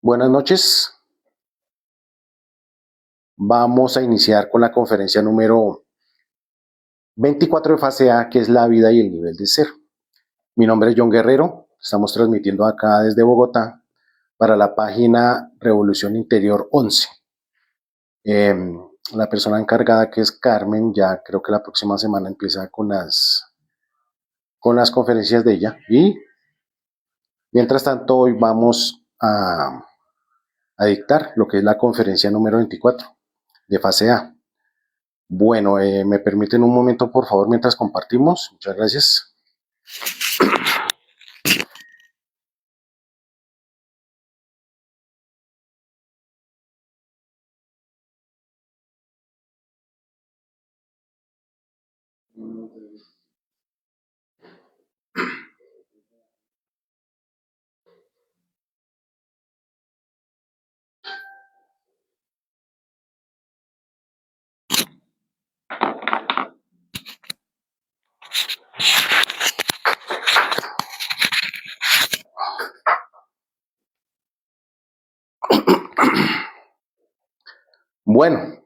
Buenas noches. Vamos a iniciar con la conferencia número 24 de fase A, que es la vida y el nivel de ser. Mi nombre es John Guerrero. Estamos transmitiendo acá desde Bogotá para la página Revolución Interior 11. La persona encargada, que es Carmen, ya creo que la próxima semana empieza con las conferencias de ella. Y mientras tanto, hoy vamos a dictar lo que es la conferencia número 24 de fase A. Bueno, ¿me permiten un momento, por favor, mientras compartimos? Muchas gracias. Bueno,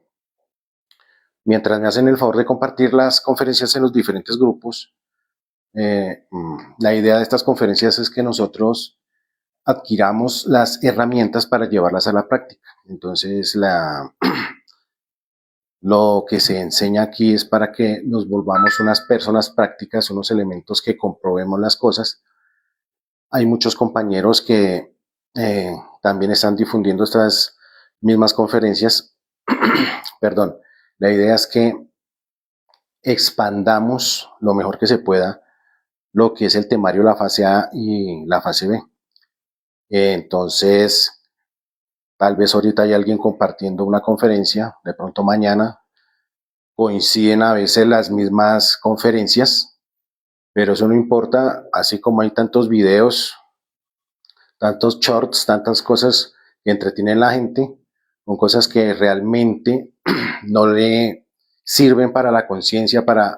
mientras me hacen el favor de compartir las conferencias en los diferentes grupos, la idea de estas conferencias es que nosotros adquiramos las herramientas para llevarlas a la práctica. Entonces, lo que se enseña aquí es para que nos volvamos unas personas prácticas, unos elementos que comprobemos las cosas. Hay muchos compañeros que también están difundiendo estas mismas conferencias. Perdón, la idea es que expandamos lo mejor que se pueda lo que es el temario, la fase A y la fase B. Entonces, tal vez ahorita hay alguien compartiendo una conferencia, de pronto mañana coinciden a veces las mismas conferencias, pero eso no importa, así como hay tantos videos, tantos shorts, tantas cosas que entretienen a la gente, con cosas que realmente no le sirven para la conciencia, para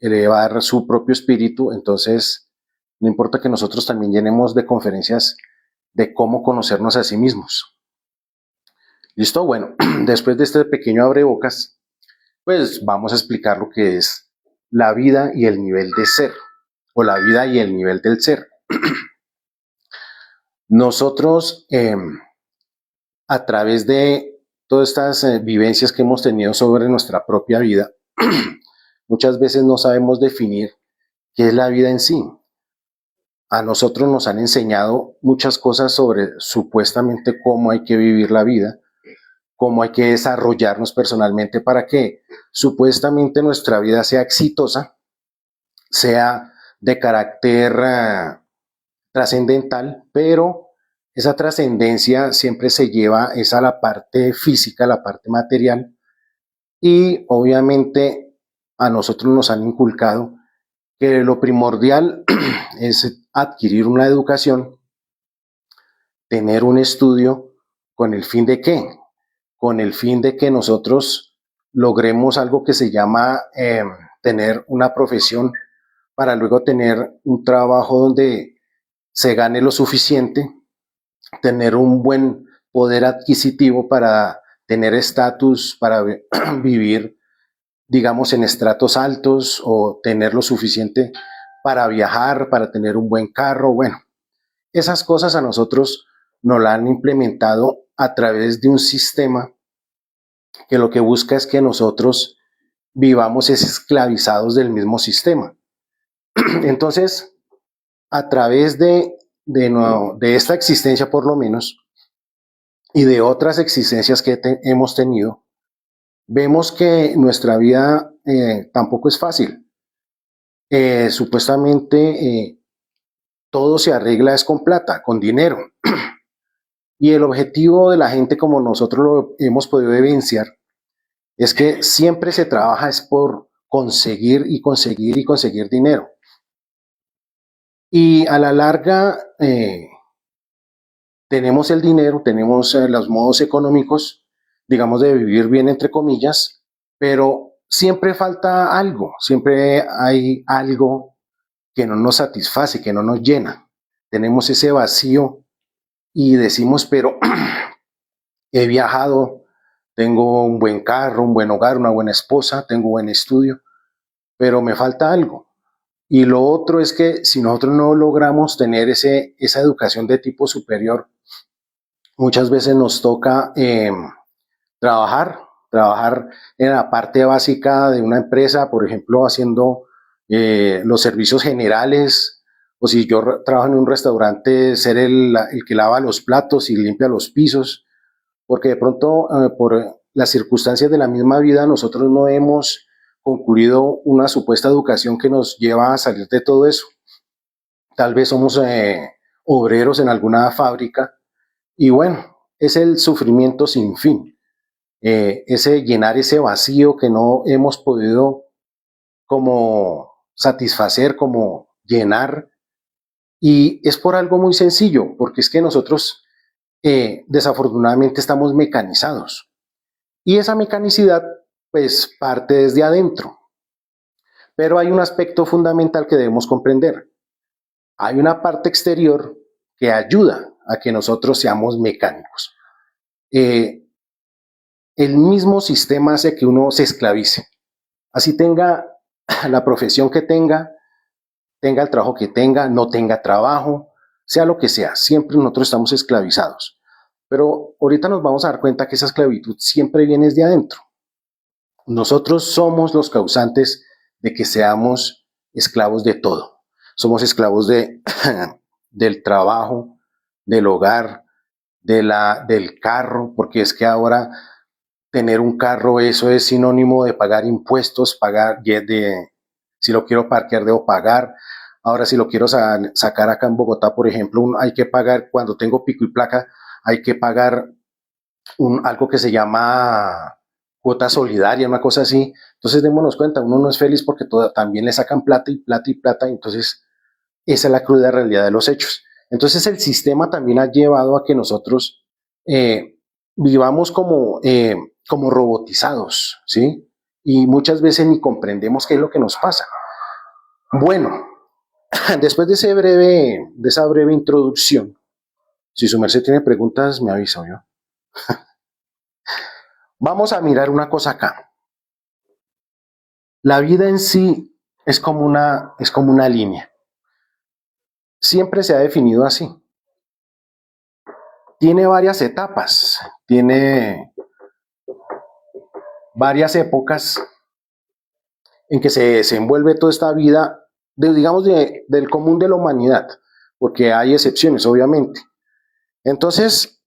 elevar su propio espíritu. Entonces, no importa que nosotros también llenemos de conferencias de cómo conocernos a sí mismos. ¿Listo? Bueno, después de este pequeño abrebocas, pues vamos a explicar lo que es la vida y el nivel de ser, o la vida y el nivel del ser. Nosotros, a través de todas estas vivencias que hemos tenido sobre nuestra propia vida, muchas veces no sabemos definir qué es la vida en sí. A nosotros nos han enseñado muchas cosas sobre supuestamente cómo hay que vivir la vida, cómo hay que desarrollarnos personalmente para que supuestamente nuestra vida sea exitosa, sea de carácter trascendental, pero esa trascendencia siempre se lleva es a la parte física, la parte material, y obviamente a nosotros nos han inculcado que lo primordial es adquirir una educación, tener un estudio, ¿con el fin de qué? Con el fin de que nosotros logremos algo que se llama tener una profesión para luego tener un trabajo donde se gane lo suficiente, tener un buen poder adquisitivo para tener estatus, para vivir, digamos, en estratos altos o tener lo suficiente para viajar, para tener un buen carro. Bueno, esas cosas a nosotros nos la han implementado a través de un sistema que lo que busca es que nosotros vivamos esclavizados del mismo sistema. Entonces, a través de esta existencia por lo menos, y de otras existencias que hemos tenido, vemos que nuestra vida tampoco es fácil. Supuestamente todo se arregla es con plata, con dinero. Y el objetivo de la gente, como nosotros lo hemos podido evidenciar, es que siempre se trabaja es por conseguir y conseguir y conseguir dinero. Y a la larga tenemos el dinero, tenemos los modos económicos, digamos, de vivir bien, entre comillas, pero siempre falta algo, siempre hay algo que no nos satisface, que no nos llena. Tenemos ese vacío y decimos, pero he viajado, tengo un buen carro, un buen hogar, una buena esposa, tengo buen estudio, pero me falta algo. Y lo otro es que si nosotros no logramos tener esa educación de tipo superior, muchas veces nos toca trabajar, trabajar en la parte básica de una empresa, por ejemplo, haciendo los servicios generales, o si yo trabajo en un restaurante, ser el que lava los platos y limpia los pisos, porque de pronto por las circunstancias de la misma vida nosotros no hemos concluido una supuesta educación que nos lleva a salir de todo eso. Tal vez somos obreros en alguna fábrica y bueno, es el sufrimiento sin fin, ese llenar ese vacío que no hemos podido como satisfacer, como llenar, y es por algo muy sencillo, porque es que nosotros desafortunadamente estamos mecanizados y esa mecanicidad pues parte desde adentro, pero hay un aspecto fundamental que debemos comprender. Hay una parte exterior que ayuda a que nosotros seamos mecánicos. Eh, el mismo sistema hace que uno se esclavice. Así tenga la profesión que tenga, tenga el trabajo que tenga, no tenga trabajo, sea lo que sea, siempre nosotros estamos esclavizados. Pero ahorita nos vamos a dar cuenta que esa esclavitud siempre viene desde adentro. Nosotros somos los causantes de que seamos esclavos de todo. Somos esclavos del trabajo, del hogar, del carro, porque es que ahora tener un carro, eso es sinónimo de pagar impuestos, si lo quiero parquear debo pagar. Ahora si lo quiero sacar acá en Bogotá, por ejemplo, hay que pagar, cuando tengo pico y placa, hay que pagar algo que se llama cuota solidaria, una cosa así. Entonces démonos cuenta, uno no es feliz porque también le sacan plata y plata y plata, entonces esa es la cruda realidad de los hechos. Entonces el sistema también ha llevado a que nosotros vivamos como robotizados, ¿sí? Y muchas veces ni comprendemos qué es lo que nos pasa. Bueno, después de esa breve introducción, si su merced tiene preguntas, me avisa yo. Vamos a mirar una cosa acá. La vida en sí es como una línea. Siempre se ha definido así. Tiene varias etapas, tiene varias épocas en que se desenvuelve toda esta vida, del común de la humanidad, porque hay excepciones, obviamente. Entonces,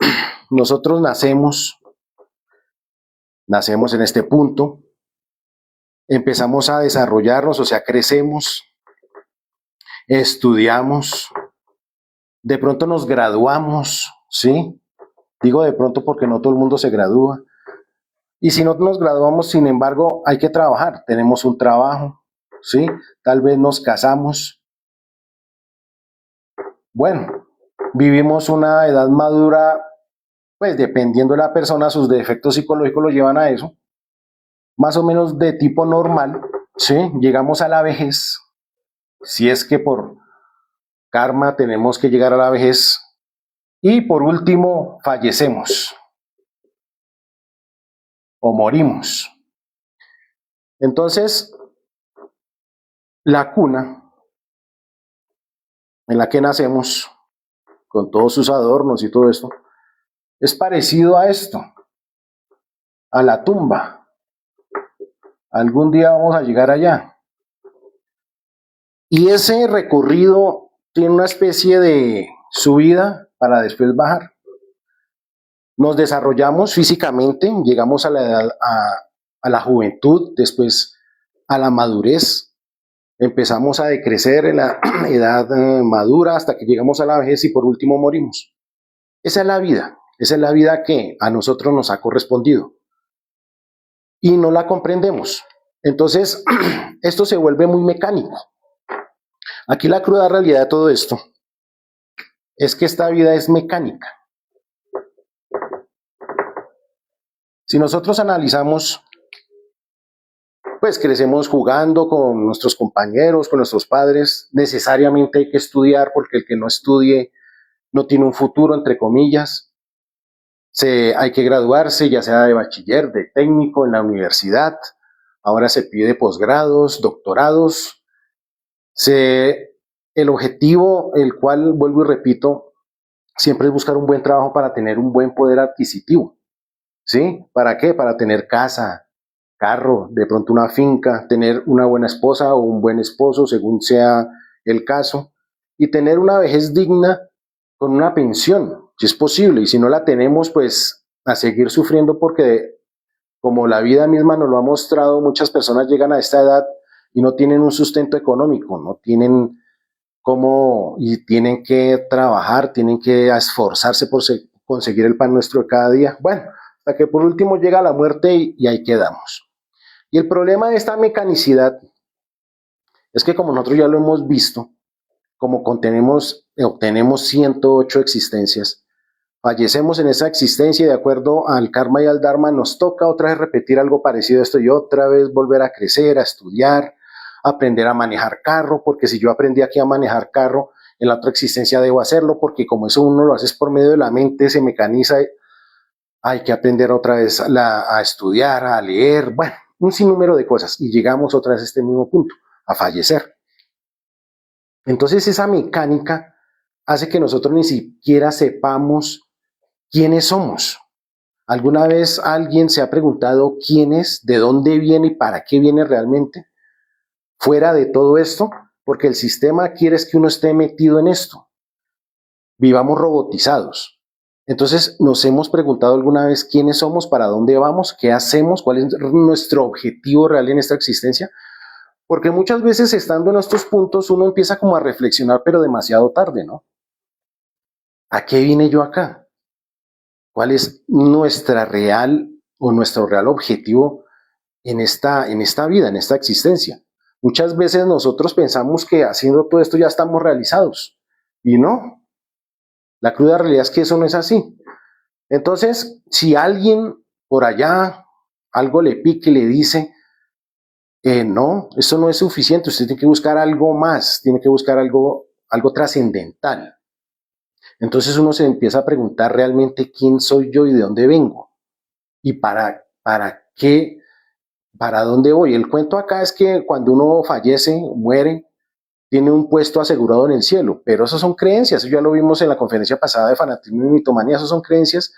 nosotros nacemos en este punto, empezamos a desarrollarnos, o sea, crecemos, estudiamos, de pronto nos graduamos, ¿sí? Digo de pronto porque no todo el mundo se gradúa. Y si no nos graduamos, sin embargo, hay que trabajar. Tenemos un trabajo, ¿sí? Tal vez nos casamos. Bueno, vivimos una edad madura, pues dependiendo de la persona, sus defectos psicológicos lo llevan a eso. Más o menos de tipo normal, ¿sí? Llegamos a la vejez. Si es que por karma tenemos que llegar a la vejez. Y por último, fallecemos o morimos. Entonces, la cuna en la que nacemos, con todos sus adornos y todo esto, es parecido a esto, a la tumba. Algún día vamos a llegar allá. Y ese recorrido tiene una especie de subida para después bajar. Nos desarrollamos físicamente, llegamos a la edad, a la juventud, después a la madurez, empezamos a decrecer en la edad madura hasta que llegamos a la vejez y por último morimos. Esa es la vida que a nosotros nos ha correspondido y no la comprendemos. Entonces, esto se vuelve muy mecánico. Aquí la cruda realidad de todo esto es que esta vida es mecánica. Si nosotros analizamos, pues crecemos jugando con nuestros compañeros, con nuestros padres, necesariamente hay que estudiar porque el que no estudie no tiene un futuro, entre comillas, hay que graduarse, ya sea de bachiller, de técnico en la universidad, ahora se pide posgrados, doctorados, el objetivo, el cual, vuelvo y repito, siempre es buscar un buen trabajo para tener un buen poder adquisitivo, ¿sí? ¿Para qué? Para tener casa, carro, de pronto una finca, tener una buena esposa o un buen esposo, según sea el caso, y tener una vejez digna con una pensión, si es posible, y si no la tenemos, pues a seguir sufriendo porque como la vida misma nos lo ha mostrado, muchas personas llegan a esta edad y no tienen un sustento económico, no tienen cómo, y tienen que trabajar, tienen que esforzarse por conseguir el pan nuestro de cada día. Bueno, hasta que por último llega la muerte y ahí quedamos. Y el problema de esta mecanicidad es que como nosotros ya lo hemos visto, como obtenemos 108 existencias, fallecemos en esa existencia y de acuerdo al karma y al dharma nos toca otra vez repetir algo parecido a esto y otra vez volver a crecer, a estudiar, aprender a manejar carro, porque si yo aprendí aquí a manejar carro, en la otra existencia debo hacerlo, porque como eso uno lo hace por medio de la mente, se mecaniza, hay que aprender otra vez a estudiar, a leer, bueno, un sinnúmero de cosas y llegamos otra vez a este mismo punto, a fallecer. Entonces esa mecánica hace que nosotros ni siquiera sepamos quiénes somos. ¿Alguna vez alguien se ha preguntado quién es, de dónde viene y para qué viene realmente? Fuera de todo esto, porque el sistema quiere es que uno esté metido en esto. Vivamos robotizados. Entonces, ¿nos hemos preguntado alguna vez quiénes somos, para dónde vamos, qué hacemos, cuál es nuestro objetivo real en esta existencia? Porque muchas veces estando en estos puntos uno empieza como a reflexionar, pero demasiado tarde, ¿no? ¿A qué vine yo acá? ¿Cuál es nuestra real o nuestro real objetivo en esta vida, en esta existencia? Muchas veces nosotros pensamos que haciendo todo esto ya estamos realizados y no. La cruda realidad es que eso no es así. Entonces, si alguien por allá algo le pique y le dice, no, eso no es suficiente, usted tiene que buscar algo más, tiene que buscar algo trascendental. Entonces uno se empieza a preguntar realmente quién soy yo y de dónde vengo y para qué, para dónde voy. El cuento acá es que cuando uno fallece, muere, tiene un puesto asegurado en el cielo, pero eso son creencias, eso ya lo vimos en la conferencia pasada de fanatismo y mitomanía, eso son creencias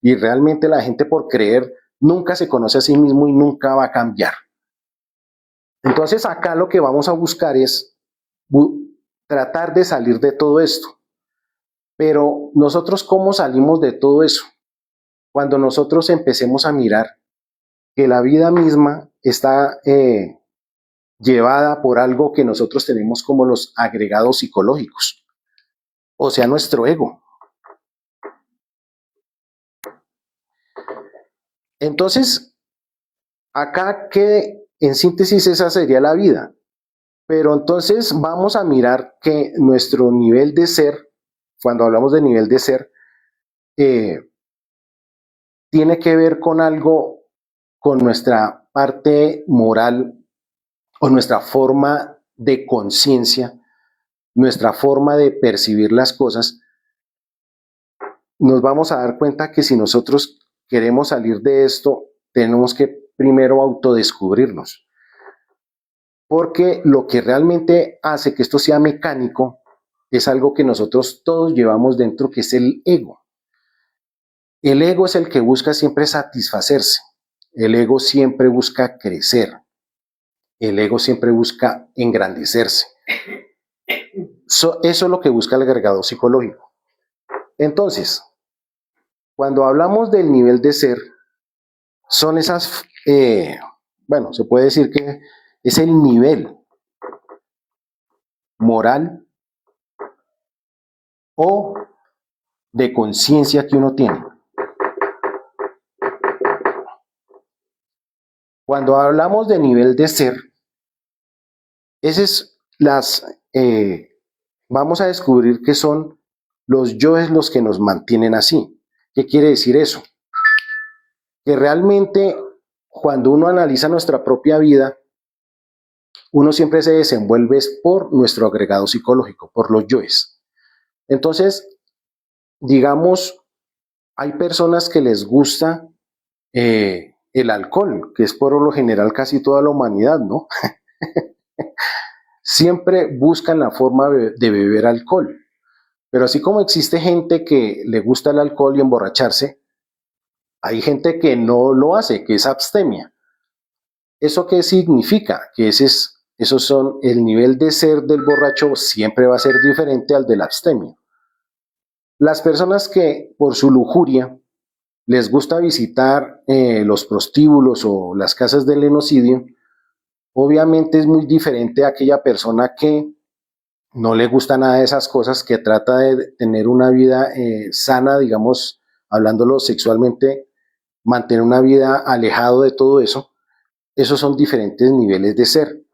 y realmente la gente por creer nunca se conoce a sí mismo y nunca va a cambiar. Entonces acá lo que vamos a buscar es tratar de salir de todo esto. Pero nosotros, ¿cómo salimos de todo eso? Cuando nosotros empecemos a mirar que la vida misma está llevada por algo que nosotros tenemos como los agregados psicológicos, o sea, nuestro ego. Entonces, acá que en síntesis esa sería la vida. Pero entonces vamos a mirar que nuestro nivel de ser, cuando hablamos de nivel de ser, tiene que ver con algo, con nuestra parte moral o nuestra forma de conciencia, nuestra forma de percibir las cosas. Nos vamos a dar cuenta que si nosotros queremos salir de esto, tenemos que primero autodescubrirnos. Porque lo que realmente hace que esto sea mecánico es algo que nosotros todos llevamos dentro, que es el ego. El ego es el que busca siempre satisfacerse. El ego siempre busca crecer. El ego siempre busca engrandecerse. Eso es lo que busca el agregado psicológico. Entonces, cuando hablamos del nivel de ser, son esas, bueno, se puede decir que es el nivel moral o de conciencia que uno tiene. Cuando hablamos de nivel de ser, esas vamos a descubrir que son los yoes los que nos mantienen así. ¿Qué quiere decir eso? Que realmente cuando uno analiza nuestra propia vida, uno siempre se desenvuelve por nuestro agregado psicológico, por los yoes. Entonces, digamos, hay personas que les gusta el alcohol, que es por lo general casi toda la humanidad, ¿no? Siempre buscan la forma de beber alcohol. Pero así como existe gente que le gusta el alcohol y emborracharse, hay gente que no lo hace, que es abstemia. ¿Eso qué significa? Que esos son, el nivel de ser del borracho siempre va a ser diferente al del abstemio. Las personas que por su lujuria les gusta visitar los prostíbulos o las casas del genocidio, obviamente es muy diferente a aquella persona que no le gusta nada de esas cosas, que trata de tener una vida sana, digamos, hablándolo sexualmente, mantener una vida alejado de todo eso. Esos son diferentes niveles de ser.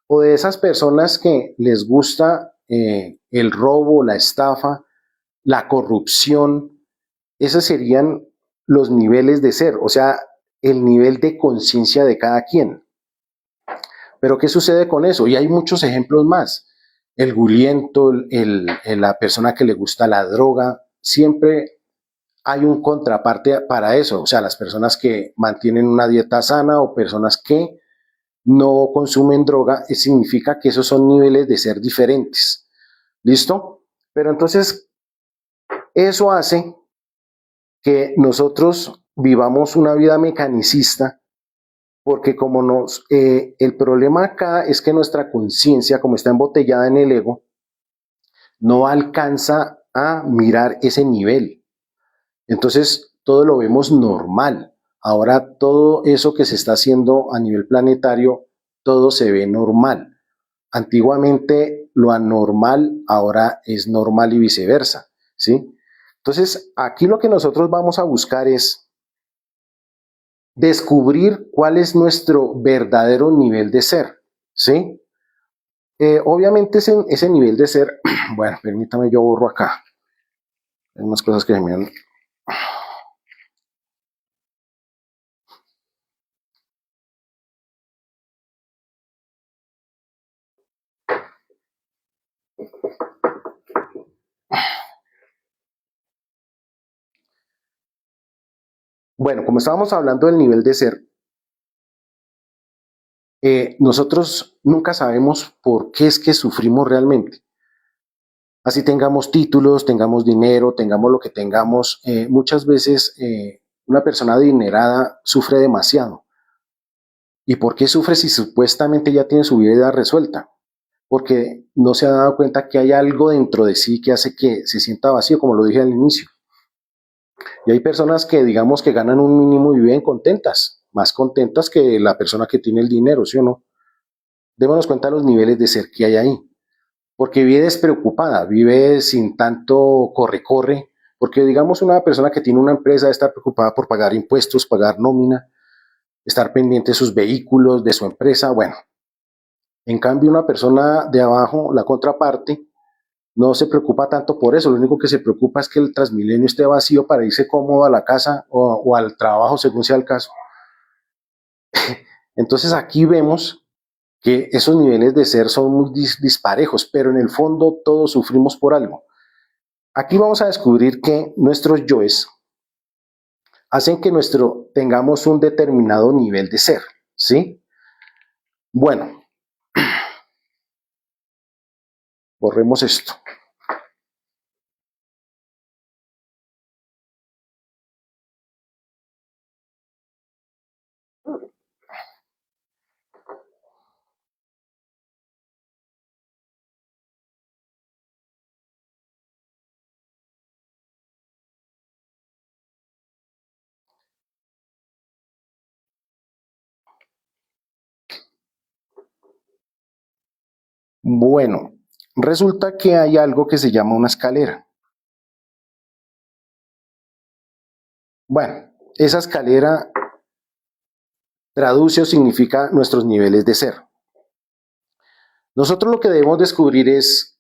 O de esas personas que les gusta el robo, la estafa, la corrupción, esos serían los niveles de ser, o sea, el nivel de conciencia de cada quien. Pero ¿qué sucede con eso? Y hay muchos ejemplos más. El guriento, la persona que le gusta la droga, siempre hay un contraparte para eso. O sea, las personas que mantienen una dieta sana o personas que no consumen droga, significa que esos son niveles de ser diferentes. ¿Listo? Pero entonces, eso hace que nosotros vivamos una vida mecanicista, porque el problema acá es que nuestra conciencia, como está embotellada en el ego, no alcanza a mirar ese nivel. Entonces, todo lo vemos normal. Ahora, todo eso que se está haciendo a nivel planetario, todo se ve normal. Antiguamente, lo anormal ahora es normal y viceversa, ¿sí? Entonces, aquí lo que nosotros vamos a buscar es descubrir cuál es nuestro verdadero nivel de ser, ¿sí? Obviamente ese nivel de ser, bueno, permítame, yo borro acá. Hay unas cosas que se me han... Bueno, como estábamos hablando del nivel de ser, nosotros nunca sabemos por qué es que sufrimos realmente. Así tengamos títulos, tengamos dinero, tengamos lo que tengamos, muchas veces una persona adinerada sufre demasiado. ¿Y por qué sufre si supuestamente ya tiene su vida resuelta? Porque no se ha dado cuenta que hay algo dentro de sí que hace que se sienta vacío, como lo dije al inicio. Y hay personas que digamos que ganan un mínimo y viven contentas, más contentas que la persona que tiene el dinero, ¿sí o no? Démonos cuenta de los niveles de ser que hay ahí. Porque vive despreocupada, vive sin tanto corre-corre, porque digamos una persona que tiene una empresa está preocupada por pagar impuestos, pagar nómina, estar pendiente de sus vehículos, de su empresa, bueno. En cambio, una persona de abajo, la contraparte, no se preocupa tanto por eso, lo único que se preocupa es que el Transmilenio esté vacío para irse cómodo a la casa o al trabajo, según sea el caso. Entonces aquí vemos que esos niveles de ser son muy disparejos, pero en el fondo todos sufrimos por algo. Aquí vamos a descubrir que nuestros yoes hacen que tengamos un determinado nivel de ser, ¿sí? Bueno, borremos esto. Bueno, resulta que hay algo que se llama una escalera. Bueno, esa escalera traduce o significa nuestros niveles de ser. Nosotros lo que debemos descubrir es,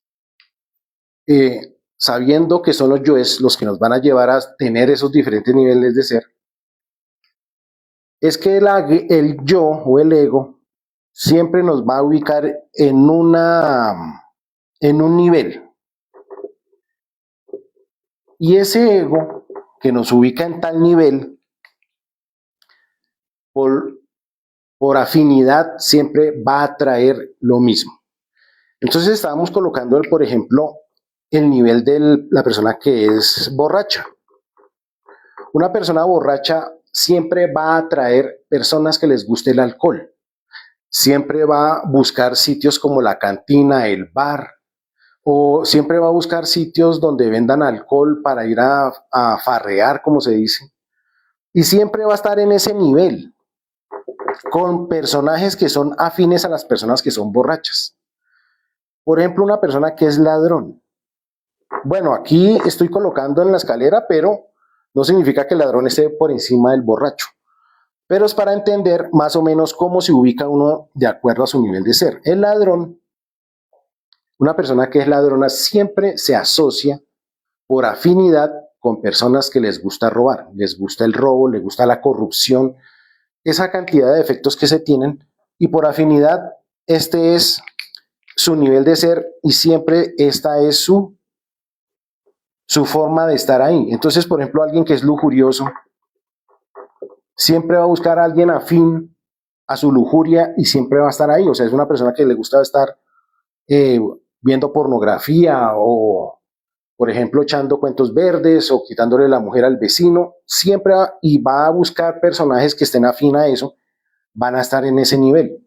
sabiendo que son los yoes los que nos van a llevar a tener esos diferentes niveles de ser, es que el yo o el ego siempre nos va a ubicar en un nivel. Y ese ego que nos ubica en tal nivel, por, por afinidad, siempre va a traer lo mismo. Entonces estábamos colocando, por ejemplo, el nivel de la persona que es borracha. Una persona borracha siempre va a atraer personas que les guste el alcohol. Siempre va a buscar sitios como la cantina, el bar, o siempre va a buscar sitios donde vendan alcohol para ir a farrear, como se dice. Y siempre va a estar en ese nivel, con personajes que son afines a las personas que son borrachas. Por ejemplo, una persona que es ladrón. Bueno, aquí estoy colocando en la escalera, pero no significa que el ladrón esté por encima del borracho. Pero es para entender más o menos cómo se ubica uno de acuerdo a su nivel de ser. El ladrón, una persona que es ladrona, siempre se asocia por afinidad con personas que les gusta robar, les gusta el robo, les gusta la corrupción, esa cantidad de efectos que se tienen, y por afinidad este es su nivel de ser y siempre esta es su forma de estar ahí. Entonces, por ejemplo, alguien que es lujurioso siempre va a buscar a alguien afín a su lujuria y siempre va a estar ahí. O sea, es una persona que le gusta estar eh, viendo pornografía o, por ejemplo, echando cuentos verdes o quitándole la mujer al vecino. Siempre y va a buscar personajes que estén afín a eso, van a estar en ese nivel.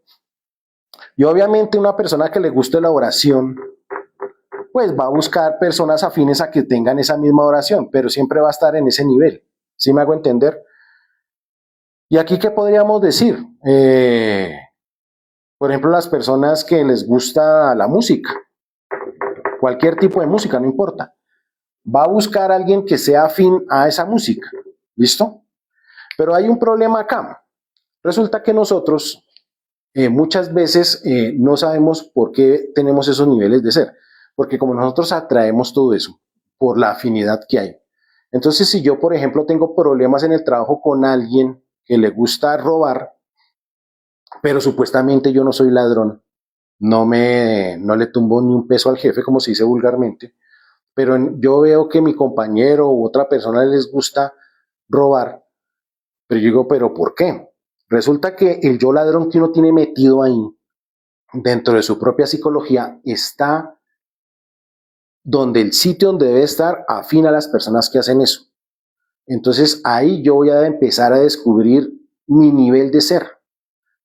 Y obviamente una persona que le guste la oración, pues va a buscar personas afines a que tengan esa misma oración, pero siempre va a estar en ese nivel. ¿Sí me hago entender? Y aquí, ¿qué podríamos decir? Por ejemplo, las personas que les gusta la música, cualquier tipo de música, no importa, va a buscar a alguien que sea afín a esa música. ¿Listo? Pero hay un problema acá. Resulta que nosotros muchas veces no sabemos por qué tenemos esos niveles de ser, porque como nosotros atraemos todo eso por la afinidad que hay. Entonces, si yo, por ejemplo, tengo problemas en el trabajo con alguien que le gusta robar, pero supuestamente yo no soy ladrón, no le tumbo ni un peso al jefe, como se dice vulgarmente, pero yo veo que mi compañero u otra persona les gusta robar, pero yo digo, ¿pero por qué? Resulta que el yo ladrón que uno tiene metido ahí, dentro de su propia psicología, está donde el sitio donde debe estar afín a las personas que hacen eso. Entonces ahí yo voy a empezar a descubrir mi nivel de ser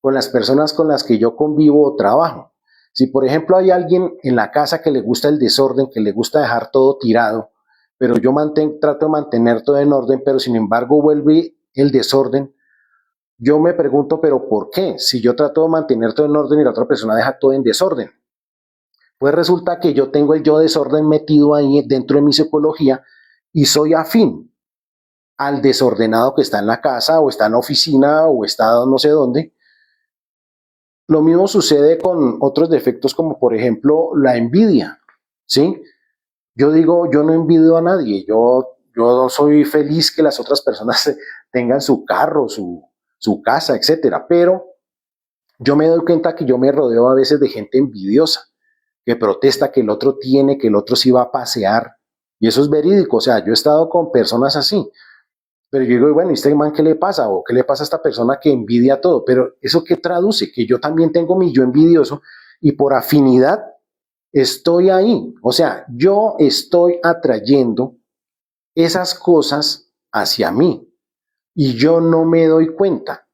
con las personas con las que yo convivo o trabajo. Si por ejemplo hay alguien en la casa que le gusta el desorden, que le gusta dejar todo tirado, pero yo trato de mantener todo en orden, pero sin embargo vuelve el desorden, yo me pregunto, pero ¿por qué? Si yo trato de mantener todo en orden y la otra persona deja todo en desorden. Pues resulta que yo tengo el yo desorden metido ahí dentro de mi psicología y soy afín al desordenado que está en la casa o está en la oficina o está no sé dónde. Lo mismo sucede con otros defectos como por ejemplo la envidia, ¿sí? Yo digo, yo no envidio a nadie, yo soy feliz que las otras personas tengan su carro, su casa, etcétera, pero yo me doy cuenta que yo me rodeo a veces de gente envidiosa, que protesta que el otro tiene, que el otro sí va a pasear, y eso es verídico, o sea, yo he estado con personas así, pero yo digo, bueno, ¿y este man qué le pasa? ¿O qué le pasa a esta persona que envidia todo? Pero eso qué traduce, que yo también tengo mi yo envidioso y por afinidad estoy ahí. O sea, yo estoy atrayendo esas cosas hacia mí y yo no me doy cuenta.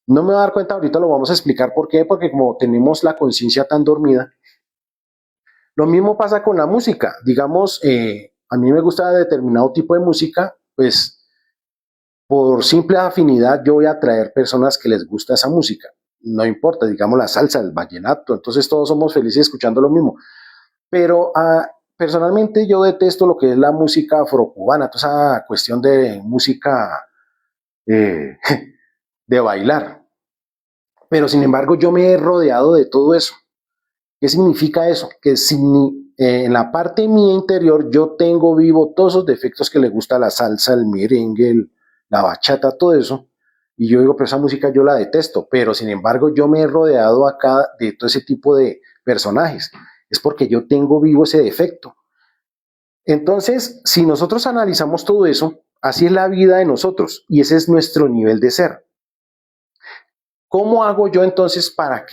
No me voy a dar cuenta, ahorita lo vamos a explicar por qué, porque como tenemos la conciencia tan dormida, lo mismo pasa con la música. Digamos, a mí me gusta determinado tipo de música, pues por simple afinidad yo voy a atraer personas que les gusta esa música. No importa, digamos la salsa, el vallenato, entonces todos somos felices escuchando lo mismo. Pero personalmente yo detesto lo que es la música afrocubana, toda esa cuestión de música eh, de bailar. Pero sin embargo yo me he rodeado de todo eso. ¿Qué significa eso? Que si en la parte mía interior yo tengo vivo todos esos defectos que le gusta la salsa, el merengue, la bachata, todo eso, y yo digo, pero esa música yo la detesto, pero sin embargo yo me he rodeado acá de todo ese tipo de personajes, es porque yo tengo vivo ese defecto. Entonces, si nosotros analizamos todo eso, así es la vida de nosotros y ese es nuestro nivel de ser. ¿Cómo hago yo entonces para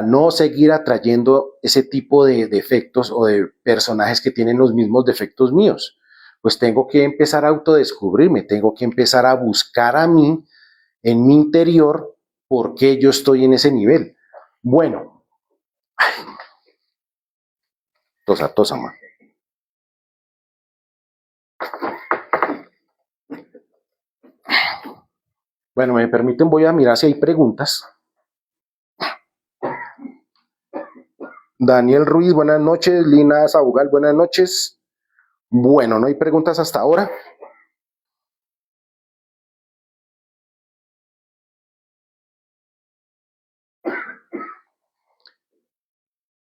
no seguir atrayendo ese tipo de defectos o de personajes que tienen los mismos defectos míos? Pues tengo que empezar a autodescubrirme, tengo que empezar a buscar a mí en mi interior por qué yo estoy en ese nivel. Bueno, tosa, man. Bueno, me permiten, voy a mirar si hay preguntas. Daniel Ruiz, buenas noches. Lina Saugal, buenas noches. Bueno, no hay preguntas hasta ahora.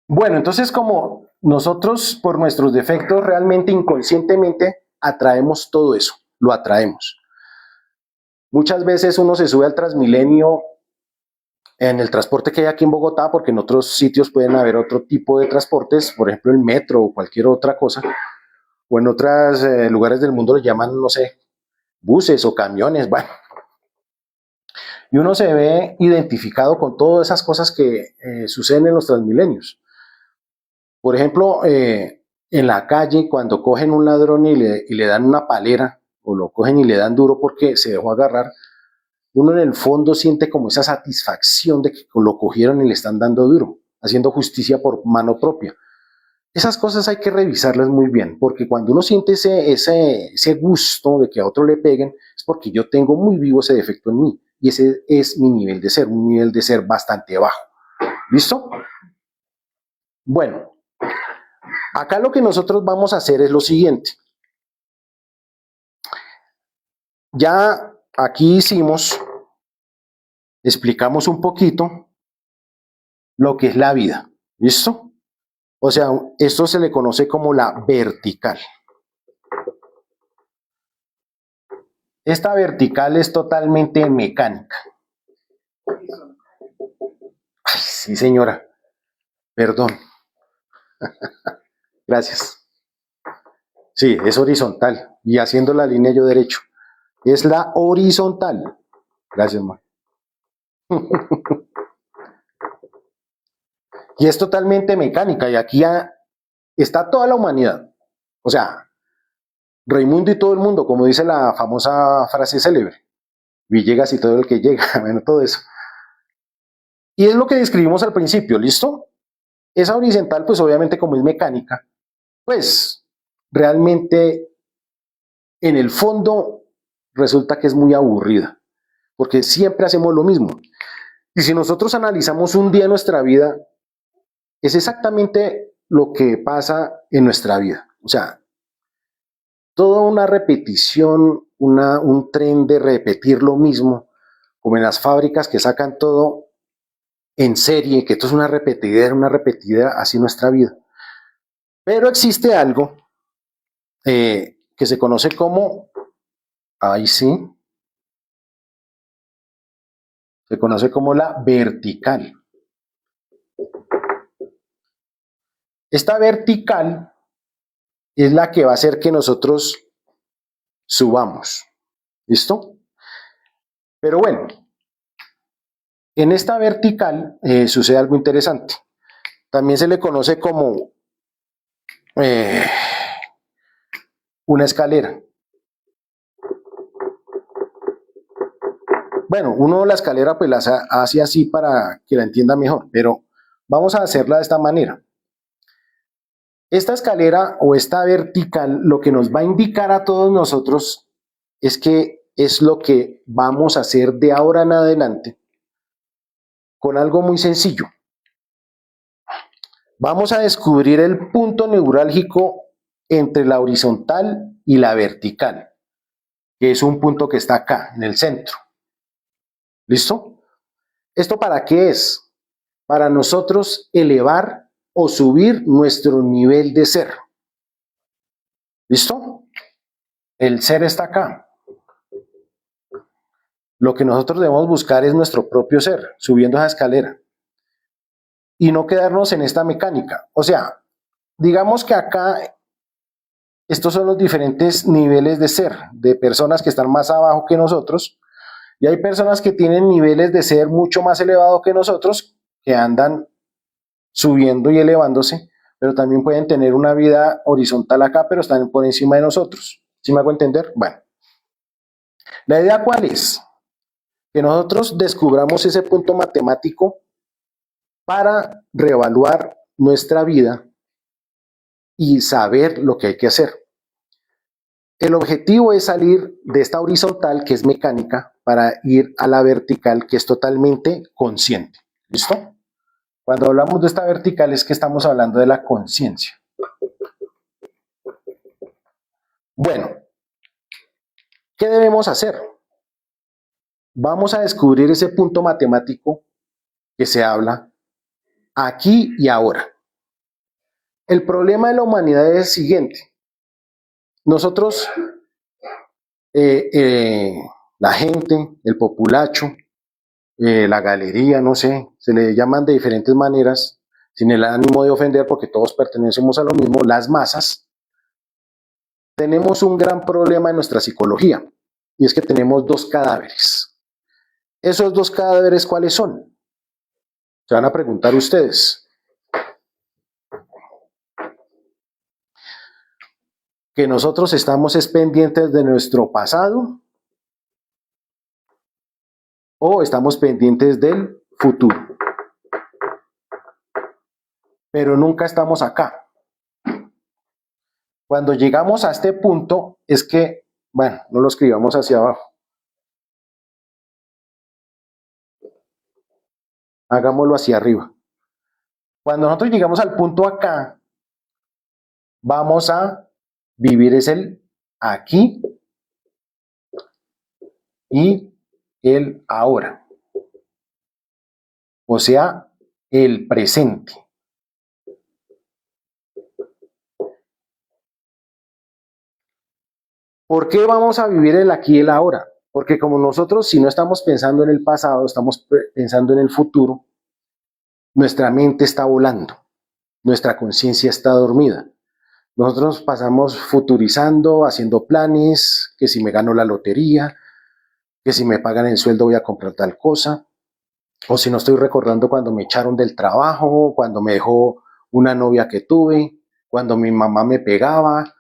Bueno, entonces como nosotros por nuestros defectos realmente inconscientemente atraemos todo eso, lo atraemos. Muchas veces uno se sube al Transmilenio en el transporte que hay aquí en Bogotá, porque en otros sitios pueden haber otro tipo de transportes, por ejemplo el metro o cualquier otra cosa, o en otros lugares del mundo le llaman, no sé, buses o camiones, bueno. Y uno se ve identificado con todas esas cosas que suceden en los Transmilenios. Por ejemplo, en la calle, cuando cogen un ladrón y le dan una palera, o lo cogen y le dan duro porque se dejó agarrar, uno en el fondo siente como esa satisfacción de que lo cogieron y le están dando duro, haciendo justicia por mano propia. Esas cosas hay que revisarlas muy bien, porque cuando uno siente ese gusto de que a otro le peguen, es porque yo tengo muy vivo ese defecto en mí, y ese es mi nivel de ser, un nivel de ser bastante bajo. ¿Listo? Bueno, acá lo que nosotros vamos a hacer es lo siguiente. Ya aquí explicamos un poquito lo que es la vida. ¿Listo? O sea, esto se le conoce como la vertical. Esta vertical es totalmente mecánica. Ay, sí, señora. Perdón. Gracias. Sí, es horizontal. Y haciendo la línea yo derecho. Es la horizontal. Gracias, ma. Y es totalmente mecánica. Y aquí está toda la humanidad. O sea, Raimundo y todo el mundo, como dice la famosa frase célebre. Villegas y todo el que llega. Bueno, todo eso. Y es lo que describimos al principio, ¿listo? Esa horizontal, pues obviamente como es mecánica, pues realmente en el fondo resulta que es muy aburrida, porque siempre hacemos lo mismo. Y si nosotros analizamos un día en nuestra vida, es exactamente lo que pasa en nuestra vida. O sea, toda una repetición, un tren de repetir lo mismo, como en las fábricas que sacan todo en serie, que esto es una repetidera, así nuestra vida. Pero existe algo que se conoce como, ahí sí, se conoce como la vertical. Esta vertical es la que va a hacer que nosotros subamos. ¿Listo? Pero bueno, en esta vertical sucede algo interesante. También se le conoce como eh, una escalera. Bueno, uno la escalera pues la hace así para que la entienda mejor, pero vamos a hacerla de esta manera. Esta escalera o esta vertical lo que nos va a indicar a todos nosotros es que es lo que vamos a hacer de ahora en adelante con algo muy sencillo. Vamos a descubrir el punto neurálgico entre la horizontal y la vertical, que es un punto que está acá, en el centro. ¿Listo? ¿Esto para qué es? Para nosotros elevar o subir nuestro nivel de ser. ¿Listo? El ser está acá. Lo que nosotros debemos buscar es nuestro propio ser, subiendo esa escalera. Y no quedarnos en esta mecánica. O sea, Digamos que acá estos son los diferentes niveles de ser, de personas que están más abajo que nosotros, y hay personas que tienen niveles de ser mucho más elevados que nosotros, que andan subiendo y elevándose, pero también pueden tener una vida horizontal acá, pero están por encima de nosotros. ¿Sí me hago entender? Bueno, la idea cuál es? Que nosotros descubramos ese punto matemático para reevaluar nuestra vida y saber lo que hay que hacer. El objetivo es salir de esta horizontal, que es mecánica, para ir a la vertical, que es totalmente consciente. ¿Listo? Cuando hablamos de esta vertical es que estamos hablando de la conciencia. Bueno, ¿qué debemos hacer? Vamos a descubrir ese punto matemático que se habla aquí y ahora. El problema de la humanidad es el siguiente. Nosotros, la gente, el populacho, la galería, no sé, se le llaman de diferentes maneras, sin el ánimo de ofender porque todos pertenecemos a lo mismo, las masas, tenemos un gran problema en nuestra psicología y es que tenemos dos cadáveres. ¿Esos dos cadáveres cuáles son? Se van a preguntar ustedes. Que nosotros estamos pendientes de nuestro pasado o estamos pendientes del futuro, pero nunca estamos acá. Cuando llegamos a este punto es que, bueno, no lo escribamos hacia abajo. Hagámoslo hacia arriba. Cuando nosotros llegamos al punto acá, vamos a vivir es el aquí y el ahora. O sea, el presente. ¿Por qué vamos a vivir el aquí y el ahora? Porque como nosotros, si no estamos pensando en el pasado, estamos pensando en el futuro, nuestra mente está volando, nuestra conciencia está dormida. Nosotros pasamos futurizando, haciendo planes, que si me gano la lotería, que si me pagan el sueldo voy a comprar tal cosa, o si no estoy recordando cuando me echaron del trabajo, cuando me dejó una novia que tuve, cuando mi mamá me pegaba,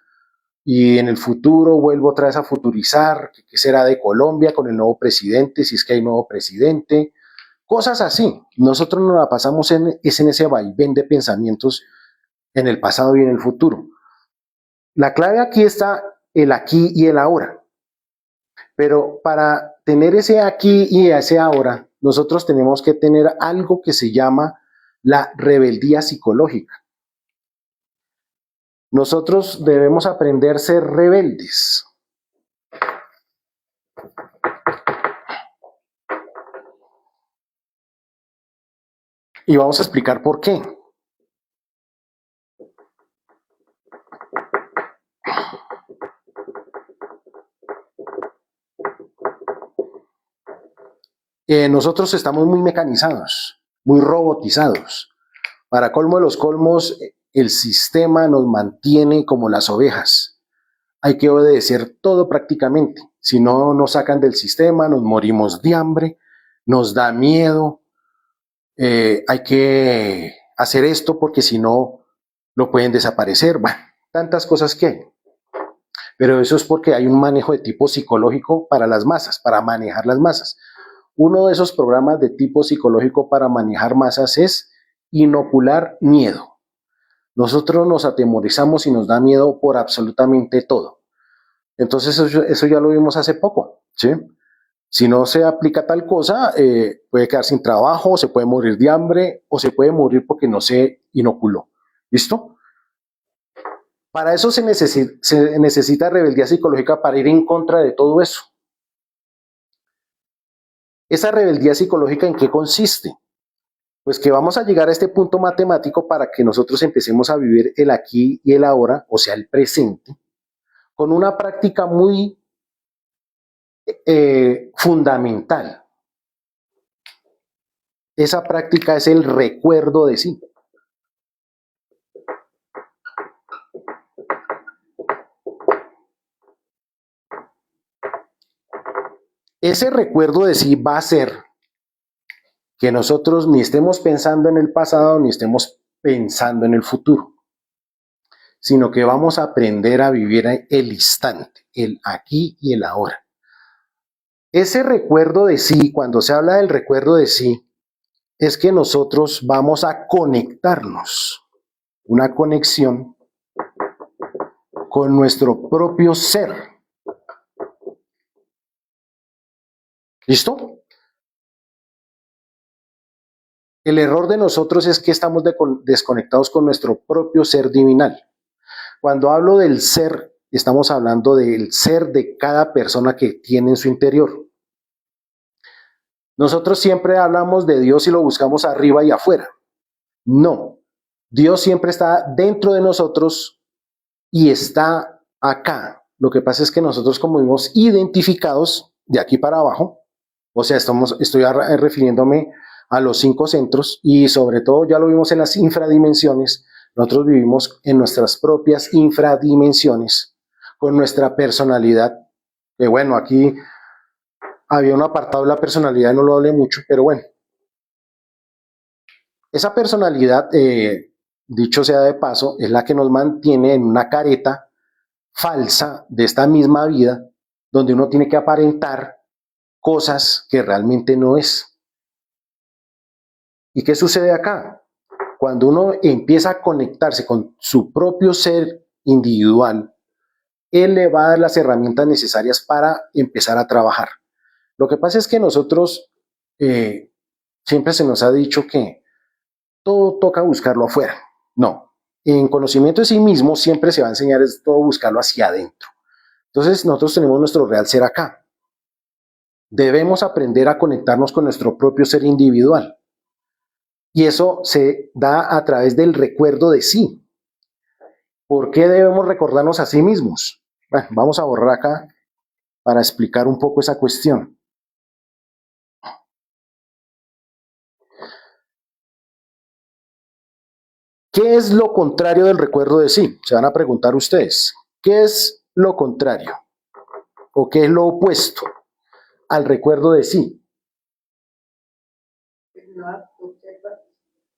y en el futuro vuelvo otra vez a futurizar, qué será de Colombia con el nuevo presidente, si es que hay nuevo presidente, cosas así. Nosotros nos la pasamos en ese vaivén de pensamientos en el pasado y en el futuro. La clave aquí está el aquí y el ahora. Pero para tener ese aquí y ese ahora, nosotros tenemos que tener algo que se llama la rebeldía psicológica. Nosotros debemos aprender a ser rebeldes. Y vamos a explicar por qué. Nosotros estamos muy mecanizados, muy robotizados. Para colmo de los colmos, el sistema nos mantiene como las ovejas. Hay que obedecer todo prácticamente. Si no nos sacan del sistema, nos morimos de hambre, nos da miedo. Hay que hacer esto porque si no, lo pueden desaparecer. Bueno, tantas cosas que hay. Pero eso es porque hay un manejo de tipo psicológico para las masas, para manejar las masas. Uno de esos programas de tipo psicológico para manejar masas es inocular miedo. Nosotros nos atemorizamos y nos da miedo por absolutamente todo. Entonces eso ya lo vimos hace poco, ¿sí? Si no se aplica tal cosa, puede quedar sin trabajo, se puede morir de hambre o se puede morir porque no se inoculó. ¿Listo? Para eso se necesita rebeldía psicológica para ir en contra de todo eso. ¿Esa rebeldía psicológica en qué consiste? Pues que vamos a llegar a este punto matemático para que nosotros empecemos a vivir el aquí y el ahora, o sea, el presente, con una práctica muy fundamental. Esa práctica es el recuerdo de sí. Ese recuerdo de sí va a ser que nosotros ni estemos pensando en el pasado ni estemos pensando en el futuro, sino que vamos a aprender a vivir el instante, el aquí y el ahora. Ese recuerdo de sí, cuando se habla del recuerdo de sí, es que nosotros vamos a conectarnos, una conexión con nuestro propio ser. ¿Listo? El error de nosotros es que estamos desconectados con nuestro propio ser divinal. Cuando hablo del ser, estamos hablando del ser de cada persona que tiene en su interior. Nosotros siempre hablamos de Dios y lo buscamos arriba y afuera. No, Dios siempre está dentro de nosotros y está acá. Lo que pasa es que nosotros como vimos identificados de aquí para abajo, o sea, estoy refiriéndome a los 5 centros y sobre todo ya lo vimos en las infradimensiones. Nosotros vivimos en nuestras propias infradimensiones con nuestra personalidad, que bueno, aquí había un apartado de la personalidad, no lo hablé mucho, pero bueno, esa personalidad, dicho sea de paso, es la que nos mantiene en una careta falsa de esta misma vida, donde uno tiene que aparentar cosas que realmente no es. ¿Y qué sucede acá? Cuando uno empieza a conectarse con su propio ser individual, él le va a dar las herramientas necesarias para empezar a trabajar. Lo que pasa es que nosotros siempre se nos ha dicho que todo toca buscarlo afuera. No, en conocimiento de sí mismo siempre se va a enseñar es todo buscarlo hacia adentro. Entonces nosotros tenemos nuestro real ser acá. Debemos aprender a conectarnos con nuestro propio ser individual. Y eso se da a través del recuerdo de sí. ¿Por qué debemos recordarnos a sí mismos? Bueno, vamos a borrar acá para explicar un poco esa cuestión. ¿Qué es lo contrario del recuerdo de sí? Se van a preguntar ustedes. ¿Qué es lo contrario? ¿O qué es lo opuesto al recuerdo de sí?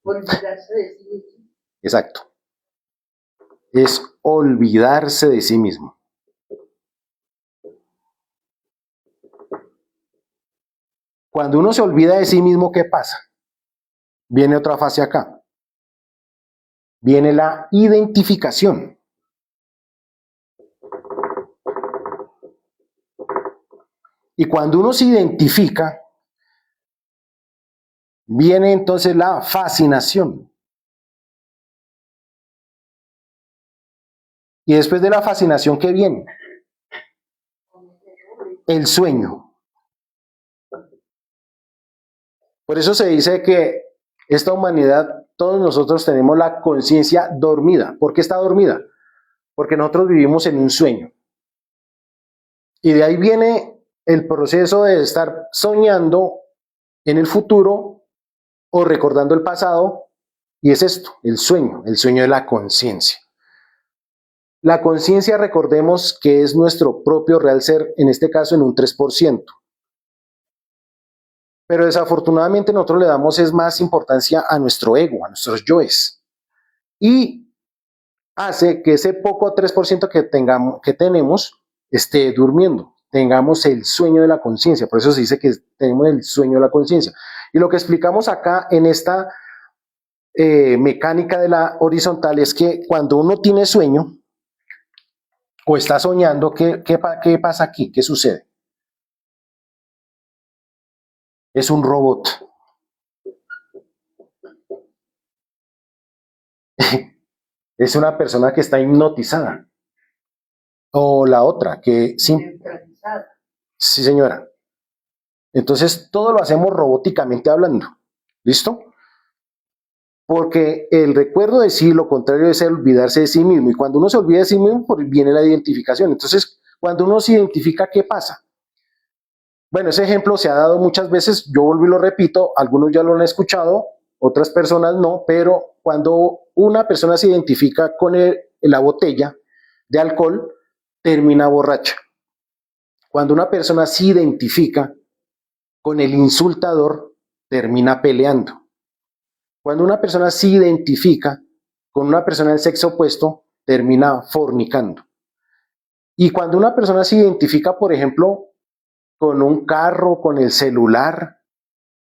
Olvidarse de sí mismo. Exacto. Es olvidarse de sí mismo. Cuando uno se olvida de sí mismo, ¿qué pasa? Viene otra fase acá. Viene la identificación. Y cuando uno se identifica, viene entonces la fascinación. Y después de la fascinación, ¿qué viene? El sueño. Por eso se dice que esta humanidad, todos nosotros tenemos la conciencia dormida. ¿Por qué está dormida? Porque nosotros vivimos en un sueño. Y de ahí viene el proceso de estar soñando en el futuro o recordando el pasado. Y es esto, el sueño de la conciencia. La conciencia, recordemos que es nuestro propio real ser, en este caso en un 3%. Pero desafortunadamente nosotros le damos es más importancia a nuestro ego, a nuestros yoes. Y hace que ese poco 3% que tenemos esté durmiendo, tengamos el sueño de la conciencia. Por eso se dice que tenemos el sueño de la conciencia. Y lo que explicamos acá en esta mecánica de la horizontal es que cuando uno tiene sueño o está soñando, ¿qué pasa aquí? ¿Qué sucede? Es un robot. Es una persona que está hipnotizada. O la otra, que sí. Sí, señora. Entonces, todo lo hacemos robóticamente hablando. ¿Listo? Porque el recuerdo de sí, lo contrario es el olvidarse de sí mismo. Y cuando uno se olvida de sí mismo, pues viene la identificación. Entonces, cuando uno se identifica, ¿qué pasa? Bueno, ese ejemplo se ha dado muchas veces, yo vuelvo y lo repito, algunos ya lo han escuchado, otras personas no, pero cuando una persona se identifica con la botella de alcohol, termina borracha. Cuando una persona se identifica con el insultador, termina peleando. Cuando una persona se identifica con una persona del sexo opuesto, termina fornicando. Y cuando una persona se identifica, por ejemplo, con un carro, con el celular,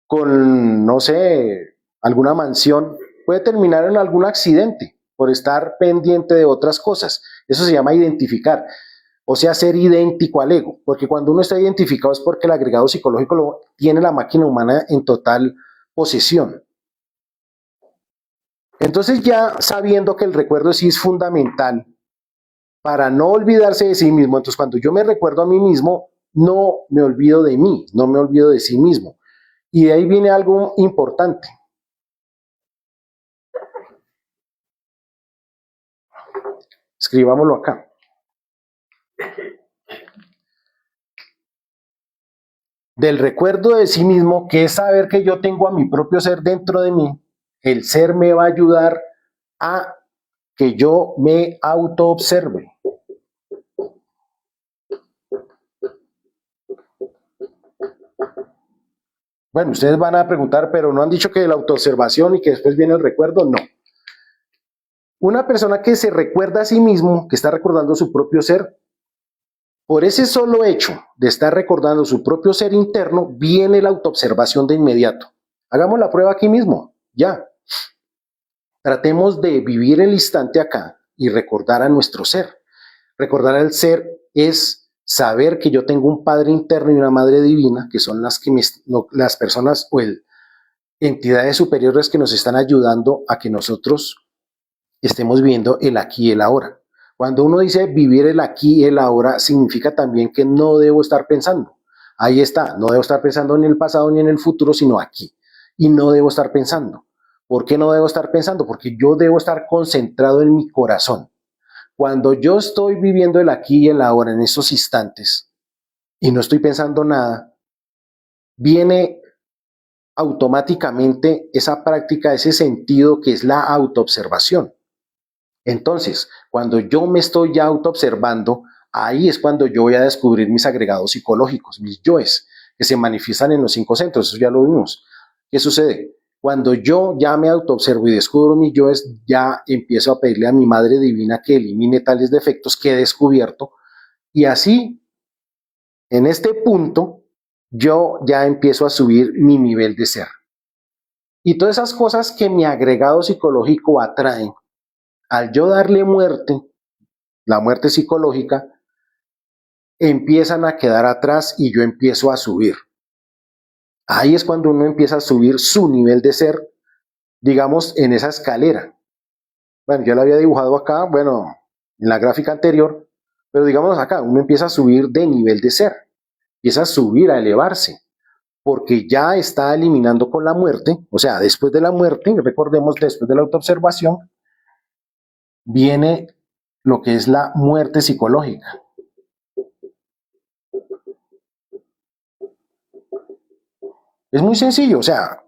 con, no sé, alguna mansión, puede terminar en algún accidente por estar pendiente de otras cosas. Eso se llama identificar, o sea, ser idéntico al ego, porque cuando uno está identificado es porque el agregado psicológico lo tiene la máquina humana en total posesión. Entonces, ya sabiendo que el recuerdo sí es fundamental para no olvidarse de sí mismo, entonces cuando yo me recuerdo a mí mismo, no me olvido de mí, no me olvido de sí mismo. Y de ahí viene algo importante. Escribámoslo acá. Del recuerdo de sí mismo, que es saber que yo tengo a mi propio ser dentro de mí, el ser me va a ayudar a que yo me autoobserve. Bueno, ustedes van a preguntar, pero no han dicho que la autoobservación y que después viene el recuerdo. No. Una persona que se recuerda a sí mismo, que está recordando su propio ser, por ese solo hecho de estar recordando su propio ser interno, viene la autoobservación de inmediato. Hagamos la prueba aquí mismo, ya. Tratemos de vivir el instante acá y recordar a nuestro ser. Recordar al ser es saber que yo tengo un padre interno y una madre divina, que son las personas o entidades superiores que nos están ayudando a que nosotros estemos viviendo el aquí y el ahora. Cuando uno dice vivir el aquí y el ahora, significa también que no debo estar pensando. Ahí está, no debo estar pensando ni en el pasado ni en el futuro, sino aquí. Y no debo estar pensando. ¿Por qué no debo estar pensando? Porque yo debo estar concentrado en mi corazón. Cuando yo estoy viviendo el aquí y el ahora en esos instantes y no estoy pensando nada, viene automáticamente esa práctica, ese sentido que es la autoobservación. Entonces, cuando yo me estoy ya autoobservando, ahí es cuando yo voy a descubrir mis agregados psicológicos, mis yoes, que se manifiestan en los 5 centros, eso ya lo vimos. ¿Qué sucede? Cuando yo ya me autoobservo y descubro mis yoes, ya empiezo a pedirle a mi Madre Divina que elimine tales defectos que he descubierto, y así, en este punto, yo ya empiezo a subir mi nivel de ser. Y todas esas cosas que mi agregado psicológico atraen, al yo darle muerte, la muerte psicológica, empiezan a quedar atrás y yo empiezo a subir. Ahí es cuando uno empieza a subir su nivel de ser, digamos, en esa escalera. Bueno, yo la había dibujado acá, bueno, en la gráfica anterior, pero digamos acá, uno empieza a subir de nivel de ser, empieza a subir, a elevarse, porque ya está eliminando con la muerte, o sea, después de la muerte, recordemos, después de la autoobservación, viene lo que es la muerte psicológica. Es muy sencillo, o sea,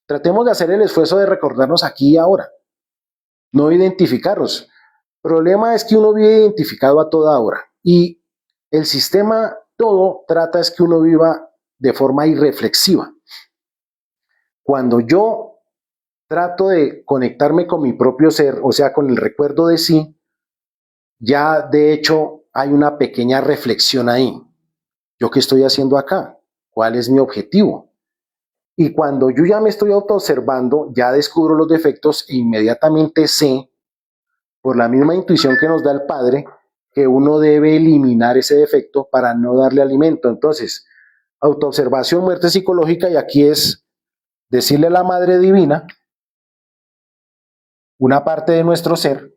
tratemos de hacer el esfuerzo de recordarnos aquí y ahora, no identificarnos. El problema es que uno vive identificado a toda hora y el sistema todo trata es que uno viva de forma irreflexiva. Cuando yo trato de conectarme con mi propio ser, o sea, con el recuerdo de sí, ya de hecho hay una pequeña reflexión ahí. ¿Yo qué estoy haciendo acá? ¿Cuál es mi objetivo? Y cuando yo ya me estoy autoobservando, ya descubro los defectos e inmediatamente sé, por la misma intuición que nos da el Padre, que uno debe eliminar ese defecto para no darle alimento. Entonces, autoobservación, muerte psicológica, y aquí es decirle a la Madre Divina, una parte de nuestro ser,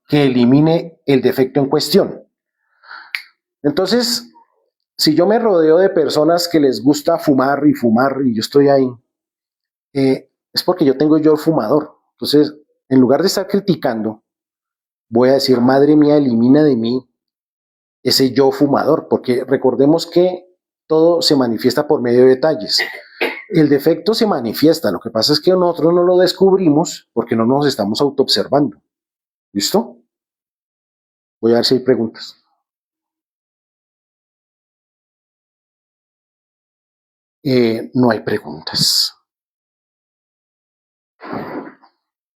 que elimine el defecto en cuestión. Entonces, si yo me rodeo de personas que les gusta fumar y yo estoy ahí, es porque yo tengo yo el fumador. Entonces, en lugar de estar criticando, voy a decir, madre mía, elimina de mí ese yo fumador, porque recordemos que todo se manifiesta por medio de detalles. El defecto se manifiesta, lo que pasa es que nosotros no lo descubrimos porque no nos estamos autoobservando. ¿Listo? Voy a ver si hay preguntas. No hay preguntas. Bueno,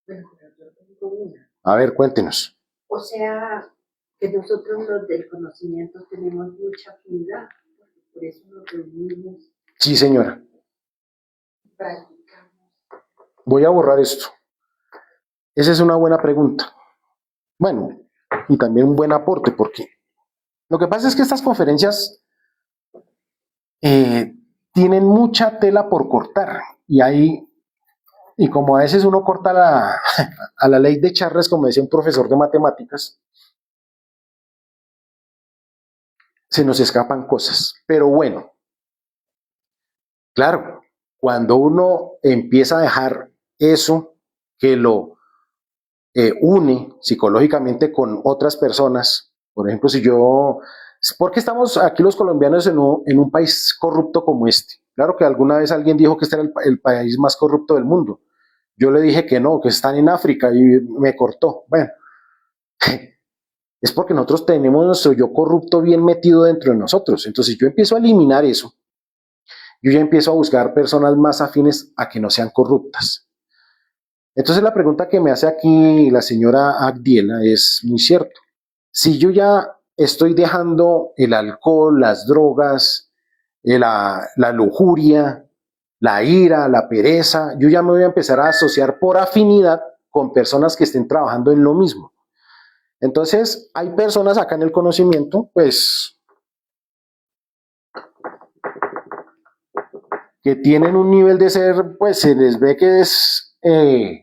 pero yo tengo una. A ver, cuéntenos. O sea, que nosotros los del conocimiento tenemos mucha afinidad, porque por eso nos reunimos, Sí, señora. practicamos. Voy a borrar esto. Esa es una buena pregunta. Bueno, y también un buen aporte, porque lo que pasa es que estas conferencias tienen mucha tela por cortar. Y como a veces uno corta a la ley de Charles, como decía un profesor de matemáticas, se nos escapan cosas. Pero bueno, claro, cuando uno empieza a dejar eso que lo une psicológicamente con otras personas, por ejemplo, si yo, ¿por qué estamos aquí los colombianos en un país corrupto como este? Claro que alguna vez alguien dijo que este era el país más corrupto del mundo. Yo le dije que no, que están en África y me cortó. Bueno, es porque nosotros tenemos nuestro yo corrupto bien metido dentro de nosotros. Entonces yo empiezo a eliminar eso, yo ya empiezo a buscar personas más afines a que no sean corruptas. Entonces la pregunta que me hace aquí la señora Agdiela es muy cierto. Si yo ya estoy dejando el alcohol, las drogas, la lujuria, la ira, la pereza, yo ya me voy a empezar a asociar por afinidad con personas que estén trabajando en lo mismo. Entonces, hay personas acá en el conocimiento, pues, que tienen un nivel de ser, pues se les ve que es,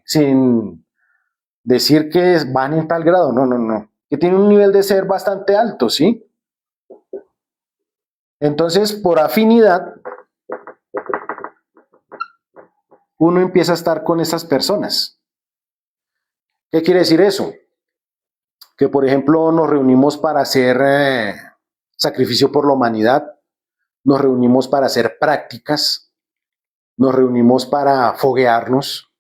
sin decir que van en tal grado, no, no, no, que tienen un nivel de ser bastante alto, ¿sí? Entonces, por afinidad, uno empieza a estar con esas personas. ¿Qué quiere decir eso? Que, por ejemplo, nos reunimos para hacer sacrificio por la humanidad, nos reunimos para hacer prácticas, nos reunimos para foguearnos,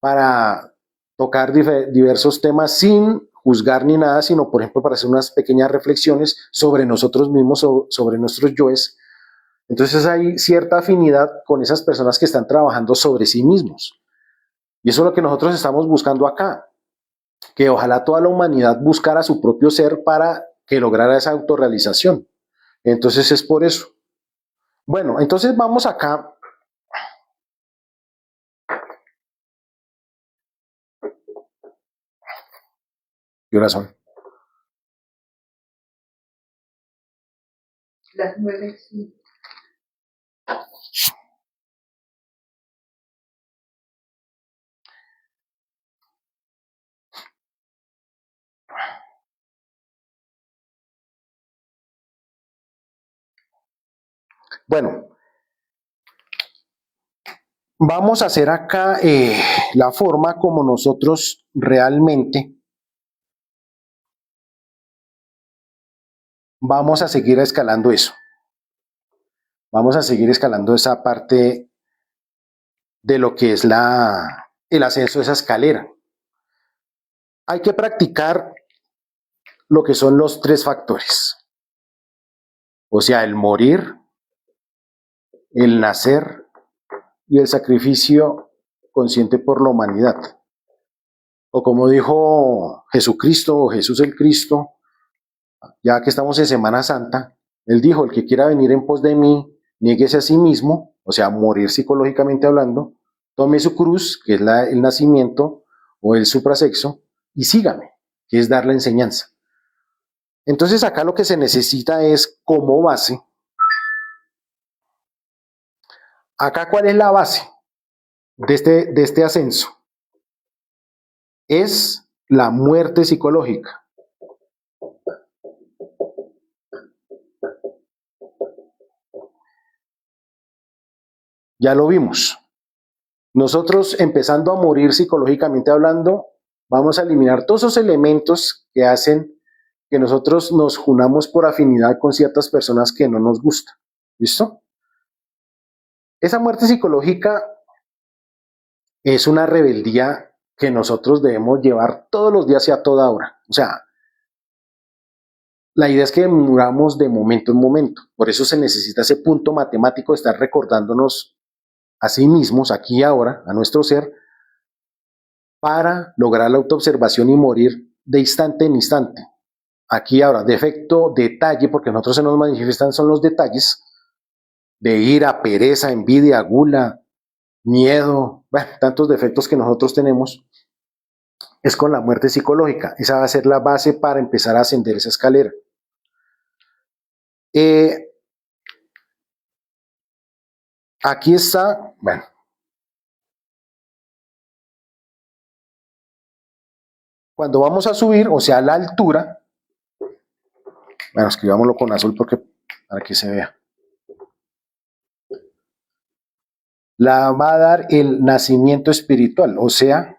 para tocar diversos temas sin juzgar ni nada, sino, por ejemplo, para hacer unas pequeñas reflexiones sobre nosotros mismos, sobre nuestros yoes. Entonces hay cierta afinidad con esas personas que están trabajando sobre sí mismos. Y eso es lo que nosotros estamos buscando acá, que ojalá toda la humanidad buscara su propio ser para que lograra esa autorrealización. Entonces es por eso. Bueno, entonces vamos acá. ¿Qué horas son? Las 9, sí. Bueno, vamos a hacer acá la forma como nosotros realmente vamos a seguir escalando eso. Vamos a seguir escalando esa parte de lo que es el ascenso de esa escalera. Hay que practicar lo que son los 3 factores. O sea, el morir, el nacer y el sacrificio consciente por la humanidad. O como dijo Jesucristo o Jesús el Cristo, ya que estamos en Semana Santa, él dijo, el que quiera venir en pos de mí, niéguese a sí mismo, o sea, morir psicológicamente hablando, tome su cruz, que es el nacimiento o el suprasexo, y sígame, que es dar la enseñanza. Entonces acá lo que se necesita es como base. Acá, ¿cuál es la base de este ascenso? Es la muerte psicológica. Ya lo vimos. Nosotros empezando a morir psicológicamente hablando, vamos a eliminar todos esos elementos que hacen que nosotros nos unamos por afinidad con ciertas personas que no nos gustan. ¿Listo? Esa muerte psicológica es una rebeldía que nosotros debemos llevar todos los días y a toda hora. O sea, la idea es que muramos de momento en momento. Por eso se necesita ese punto matemático de estar recordándonos a sí mismos, aquí y ahora, a nuestro ser, para lograr la autoobservación y morir de instante en instante. Aquí ahora, defecto, detalle, porque a nosotros se nos manifiestan son los detalles de ira, pereza, envidia, gula, miedo, bueno, tantos defectos que nosotros tenemos, es con la muerte psicológica. Esa va a ser la base para empezar a ascender esa escalera. Aquí está, bueno, cuando vamos a subir, o sea, la altura, bueno, escribámoslo con azul porque para que se vea. La va a dar el nacimiento espiritual, o sea,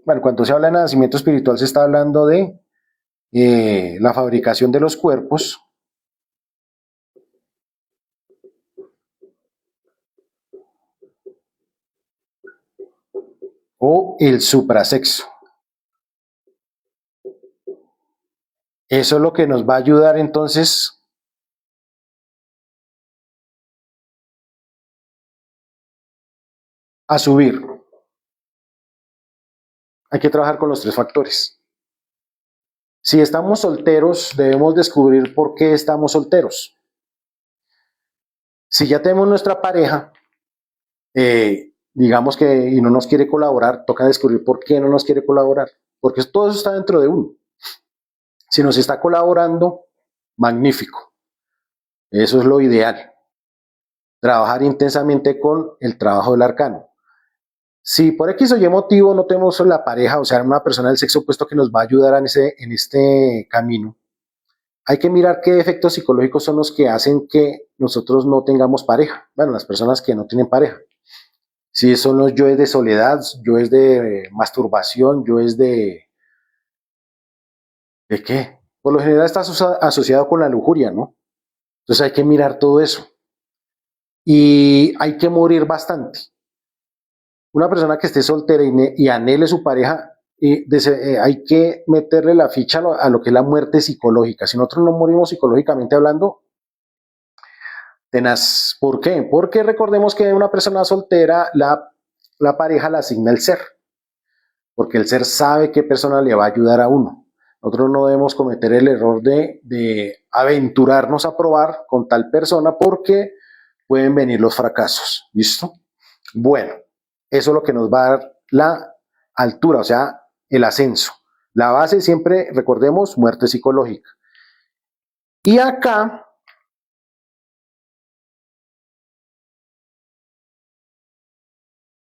bueno, cuando se habla de nacimiento espiritual se está hablando de la fabricación de los cuerpos, o el suprasexo. Eso es lo que nos va a ayudar entonces a subir. Hay que trabajar con los tres factores. Si estamos solteros, debemos descubrir por qué estamos solteros. Si ya tenemos nuestra pareja, digamos que y no nos quiere colaborar, toca descubrir por qué no nos quiere colaborar, porque todo eso está dentro de uno. Si nos está colaborando, magnífico. Eso es lo ideal. Trabajar intensamente con el trabajo del arcano. Si por X o Y motivo no tenemos la pareja, o sea, una persona del sexo opuesto que nos va a ayudar en este camino, hay que mirar qué efectos psicológicos son los que hacen que nosotros no tengamos pareja. Bueno, las personas que no tienen pareja. Si son los yoes de soledad, yoes de masturbación, yoes ¿de qué? Por lo general está asociado con la lujuria, ¿no? Entonces hay que mirar todo eso. Y hay que morir bastante. Una persona que esté soltera y anhele su pareja, hay que meterle la ficha a lo que es la muerte psicológica. Si nosotros no morimos psicológicamente hablando, tenaz. ¿Por qué? Porque recordemos que una persona soltera, la pareja la asigna el ser. Porque el ser sabe qué persona le va a ayudar a uno. Nosotros no debemos cometer el error de aventurarnos a probar con tal persona porque pueden venir los fracasos. ¿Listo? Bueno, eso es lo que nos va a dar la altura, o sea, el ascenso. La base siempre, recordemos, muerte psicológica. Y acá,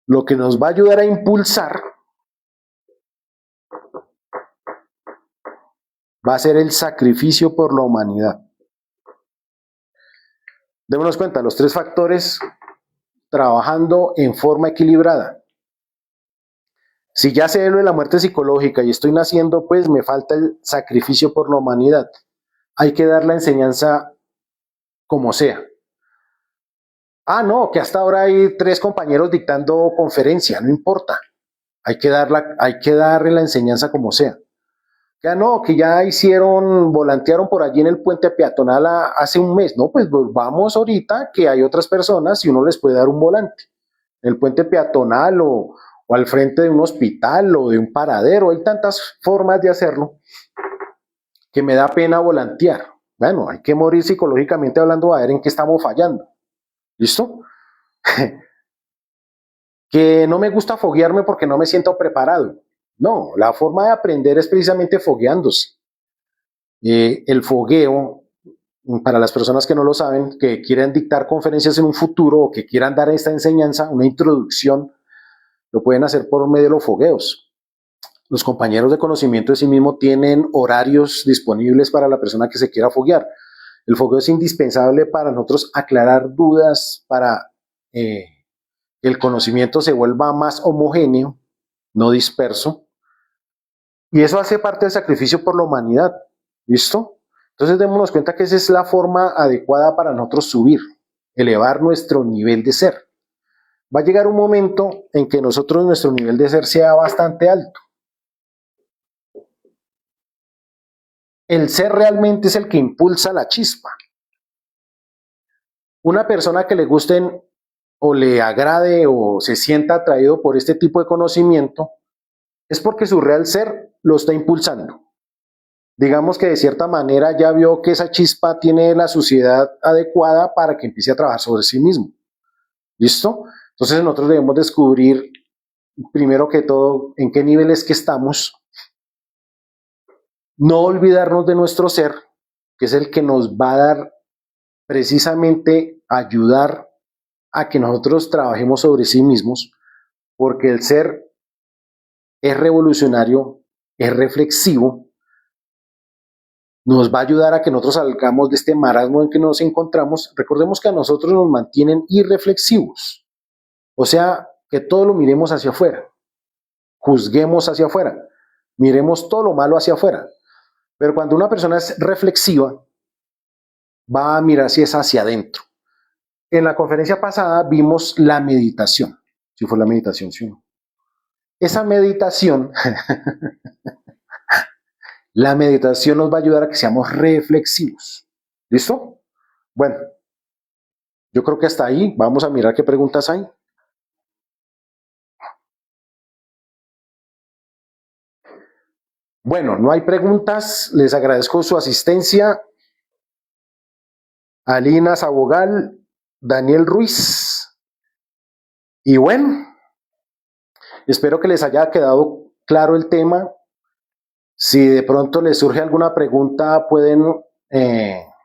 lo que nos va a ayudar a impulsar va a ser el sacrificio por la humanidad. Démonos cuenta, los tres factores trabajando en forma equilibrada. Si ya sé lo de la muerte psicológica y estoy naciendo, pues me falta el sacrificio por la humanidad. Hay que dar la enseñanza como sea. Ah, no, que hasta ahora hay 3 compañeros dictando conferencia, no importa. Hay que darle la enseñanza como sea. Ya no, que ya volantearon por allí en el puente peatonal hace un mes. No, pues vamos ahorita que hay otras personas y uno les puede dar un volante. En el puente peatonal o al frente de un hospital o de un paradero. Hay tantas formas de hacerlo que me da pena volantear. Bueno, hay que morir psicológicamente hablando a ver en qué estamos fallando. ¿Listo? Que no me gusta foguearme porque no me siento preparado. No, la forma de aprender es precisamente fogueándose. El fogueo, para las personas que no lo saben, que quieran dictar conferencias en un futuro o que quieran dar esta enseñanza, una introducción, lo pueden hacer por medio de los fogueos. Los compañeros de conocimiento de sí mismo tienen horarios disponibles para la persona que se quiera foguear. El fogueo es indispensable para nosotros aclarar dudas, para que el conocimiento se vuelva más homogéneo, no disperso. Y eso hace parte del sacrificio por la humanidad. ¿Listo? Entonces démonos cuenta que esa es la forma adecuada para nosotros subir, elevar nuestro nivel de ser. va a llegar un momento en que nuestro nivel de ser sea bastante alto. El ser realmente es el que impulsa la chispa. Una persona que le gusten o le agrade o se sienta atraído por este tipo de conocimiento es porque su real ser lo está impulsando. Digamos que de cierta manera ya vio que esa chispa tiene la suciedad adecuada para que empiece a trabajar sobre sí mismo. ¿Listo? Entonces nosotros debemos descubrir, primero que todo, en qué nivel es que estamos, no olvidarnos de nuestro ser, que es el que nos va a dar precisamente ayudar a que nosotros trabajemos sobre sí mismos, porque el ser es revolucionario, es reflexivo, nos va a ayudar a que nosotros salgamos de este marasmo en que nos encontramos. Recordemos que a nosotros nos mantienen irreflexivos, o sea, que todo lo miremos hacia afuera, juzguemos hacia afuera, miremos todo lo malo hacia afuera. Pero cuando una persona es reflexiva, va a mirar si es hacia adentro. En la conferencia pasada vimos la meditación, si fue la meditación, sí o no. Esa meditación, la meditación nos va a ayudar a que seamos reflexivos. ¿Listo? Bueno, yo creo que hasta ahí. Vamos a mirar qué preguntas hay. Bueno, no hay preguntas. Les agradezco su asistencia. Alina Sabogal, Daniel Ruiz. Y bueno, espero que les haya quedado claro el tema. Si de pronto les surge alguna pregunta, pueden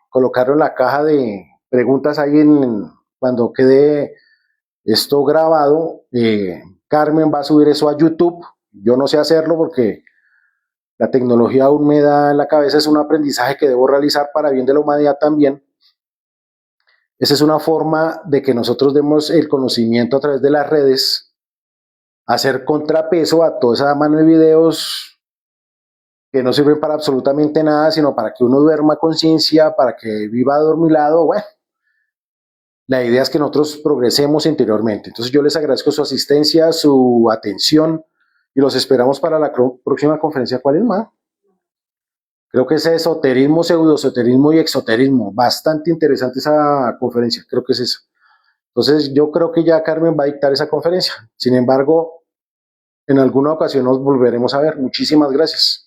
colocarlo en la caja de preguntas ahí cuando quede esto grabado. Carmen va a subir eso a YouTube. Yo no sé hacerlo porque la tecnología aún me da en la cabeza. Es un aprendizaje que debo realizar para bien de la humanidad también. Esa es una forma de que nosotros demos el conocimiento a través de las redes, hacer contrapeso a toda esa mano de videos que no sirven para absolutamente nada, sino para que uno duerma conciencia, para que viva adormilado. Bueno, la idea es que nosotros progresemos interiormente. Entonces yo les agradezco su asistencia, su atención y los esperamos para la próxima conferencia. ¿Cuál es más? Creo que es esoterismo, pseudoesoterismo y exoterismo. Bastante interesante esa conferencia, creo que es eso. Entonces yo creo que ya Carmen va a dictar esa conferencia. Sin embargo, en alguna ocasión nos volveremos a ver. Muchísimas gracias.